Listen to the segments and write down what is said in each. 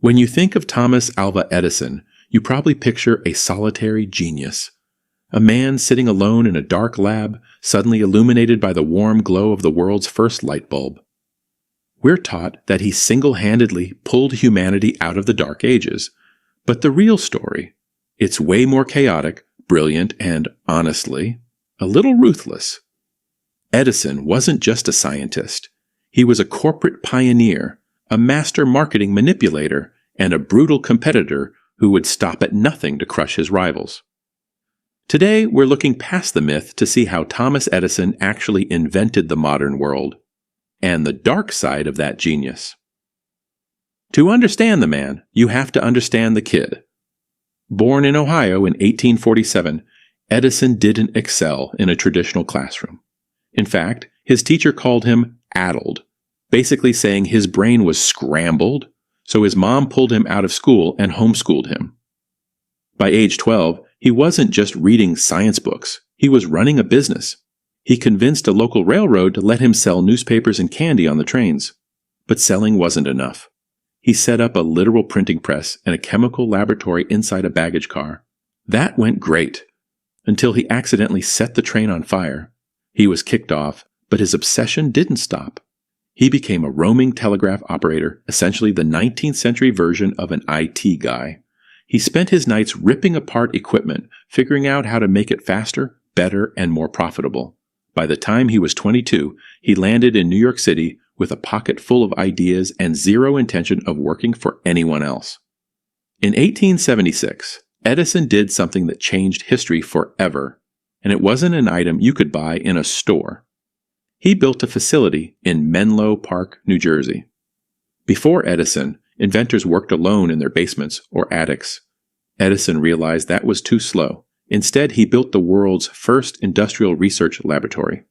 When you think of Thomas Alva Edison, you probably picture a solitary genius. A man sitting alone in a dark lab, suddenly illuminated by the warm glow of the world's first light bulb. We're taught that he single-handedly pulled humanity out of the Dark Ages. But the real story, it's way more chaotic, brilliant, and, honestly, a little ruthless. Edison wasn't just a scientist. He was a corporate pioneer, a master marketing manipulator, and a brutal competitor who would stop at nothing to crush his rivals. Today, we're looking past the myth to see how Thomas Edison actually invented the modern world, and the dark side of that genius. To understand the man, you have to understand the kid. Born in Ohio in 1847, Edison didn't excel in a traditional classroom. In fact, his teacher called him addled, basically saying his brain was scrambled, so his mom pulled him out of school and homeschooled him. By age 12, he wasn't just reading science books, he was running a business. He convinced a local railroad to let him sell newspapers and candy on the trains. But selling wasn't enough. He set up a literal printing press and a chemical laboratory inside a baggage car. That went great, until he accidentally set the train on fire. He was kicked off, but his obsession didn't stop. He became a roaming telegraph operator, essentially the 19th century version of an IT guy. He spent his nights ripping apart equipment, figuring out how to make it faster, better, and more profitable. By the time he was 22, he landed in New York City with a pocket full of ideas and zero intention of working for anyone else. In 1876, Edison did something that changed history forever, and it wasn't an item you could buy in a store. He built a facility in Menlo Park, New Jersey. Before Edison, inventors worked alone in their basements or attics. Edison realized that was too slow. Instead, he built the world's first industrial research laboratory.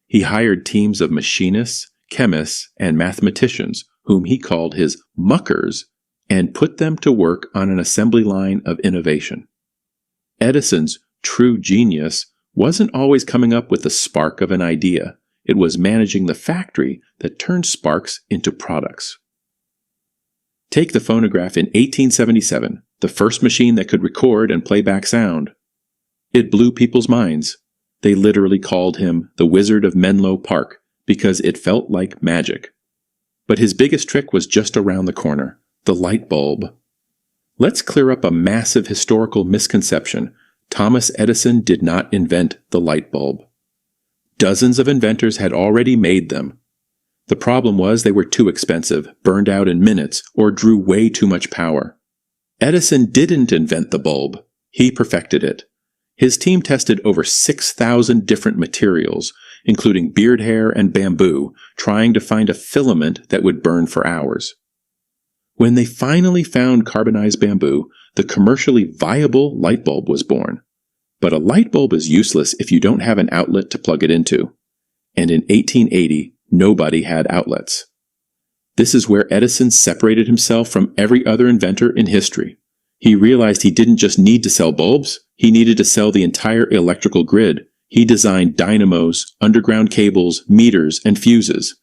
He hired teams of machinists, chemists, and mathematicians, whom he called his muckers, and put them to work on an assembly line of innovation. Edison's true genius wasn't always coming up with the spark of an idea. It was managing the factory that turned sparks into products. Take the phonograph in 1877, the first machine that could record and play back sound. It blew people's minds. They literally called him the Wizard of Menlo Park because it felt like magic. But his biggest trick was just around the corner, the light bulb. Let's clear up a massive historical misconception. Thomas Edison did not invent the light bulb. Dozens of inventors had already made them. The problem was they were too expensive, burned out in minutes, or drew way too much power. Edison didn't invent the bulb. He perfected it. His team tested over 6,000 different materials, including beard hair and bamboo, trying to find a filament that would burn for hours. When they finally found carbonized bamboo, the commercially viable light bulb was born. But a light bulb is useless if you don't have an outlet to plug it into. And in 1880, nobody had outlets. This is where Edison separated himself from every other inventor in history. He realized he didn't just need to sell bulbs, he needed to sell the entire electrical grid. He designed dynamos, underground cables, meters, and fuses.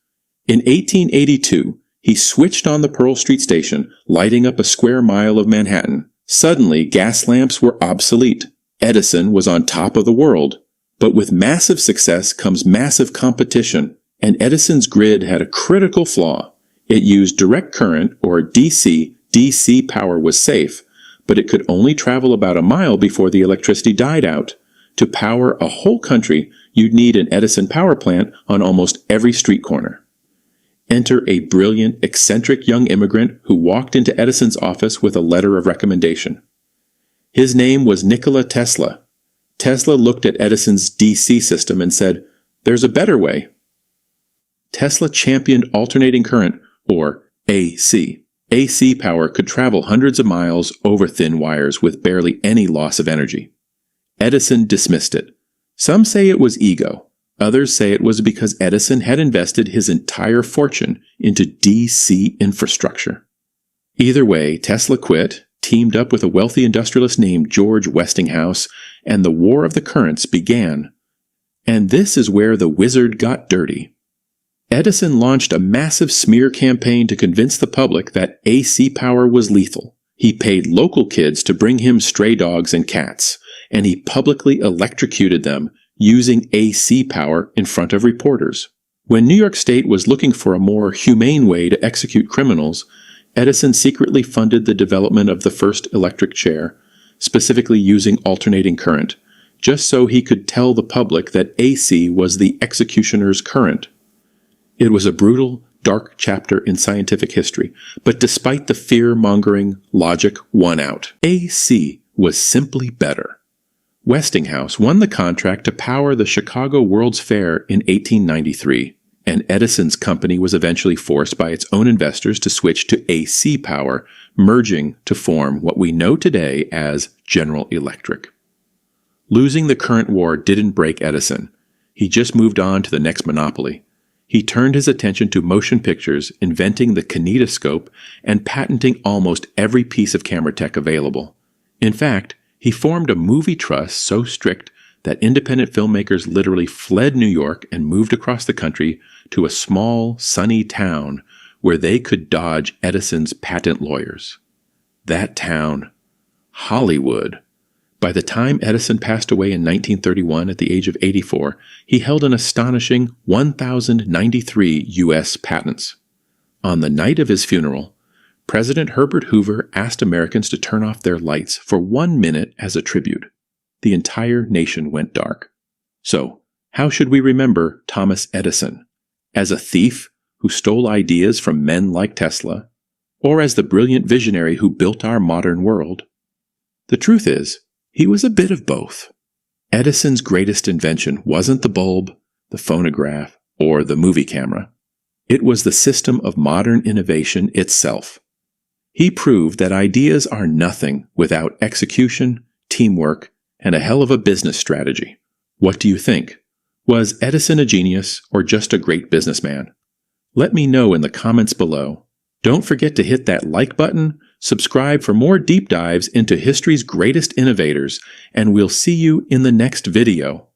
In 1882, he switched on the Pearl Street station, lighting up a square mile of Manhattan. Suddenly, gas lamps were obsolete. Edison was on top of the world. But with massive success comes massive competition, and Edison's grid had a critical flaw. It used direct current, or DC. DC power was safe, but it could only travel about a mile before the electricity died out. To power a whole country, you'd need an Edison power plant on almost every street corner. Enter a brilliant, eccentric young immigrant who walked into Edison's office with a letter of recommendation. His name was Nikola Tesla. Tesla looked at Edison's DC system and said, "There's a better way." Tesla championed alternating current, or AC. AC power could travel hundreds of miles over thin wires with barely any loss of energy. Edison dismissed it. Some say it was ego. Others say it was because Edison had invested his entire fortune into DC infrastructure. Either way, Tesla quit, teamed up with a wealthy industrialist named George Westinghouse, and the War of the Currents began. And this is where the wizard got dirty. Edison launched a massive smear campaign to convince the public that AC power was lethal. He paid local kids to bring him stray dogs and cats, and he publicly electrocuted them using AC power in front of reporters. When New York State was looking for a more humane way to execute criminals, Edison secretly funded the development of the first electric chair, specifically using alternating current, just so he could tell the public that AC was the executioner's current. It was a brutal, dark chapter in scientific history, but despite the fear-mongering, logic won out. AC was simply better. Westinghouse won the contract to power the Chicago World's Fair in 1893, and Edison's company was eventually forced by its own investors to switch to AC power, merging to form what we know today as General Electric. Losing the current war didn't break Edison. He just moved on to the next monopoly. He turned his attention to motion pictures, inventing the kinetoscope and patenting almost every piece of camera tech available. In fact, he formed a movie trust so strict that independent filmmakers literally fled New York and moved across the country to a small, sunny town where they could dodge Edison's patent lawyers. That town, Hollywood. By the time Edison passed away in 1931 at the age of 84, he held an astonishing 1,093 U.S. patents. On the night of his funeral, President Herbert Hoover asked Americans to turn off their lights for 1 minute as a tribute. The entire nation went dark. So, how should we remember Thomas Edison? As a thief who stole ideas from men like Tesla, or as the brilliant visionary who built our modern world? The truth is, he was a bit of both. Edison's greatest invention wasn't the bulb, the phonograph, or the movie camera. It was the system of modern innovation itself. He proved that ideas are nothing without execution, teamwork, and a hell of a business strategy. What do you think? Was Edison a genius or just a great businessman? Let me know in the comments below. Don't forget to hit that like button, subscribe for more deep dives into history's greatest innovators, and we'll see you in the next video.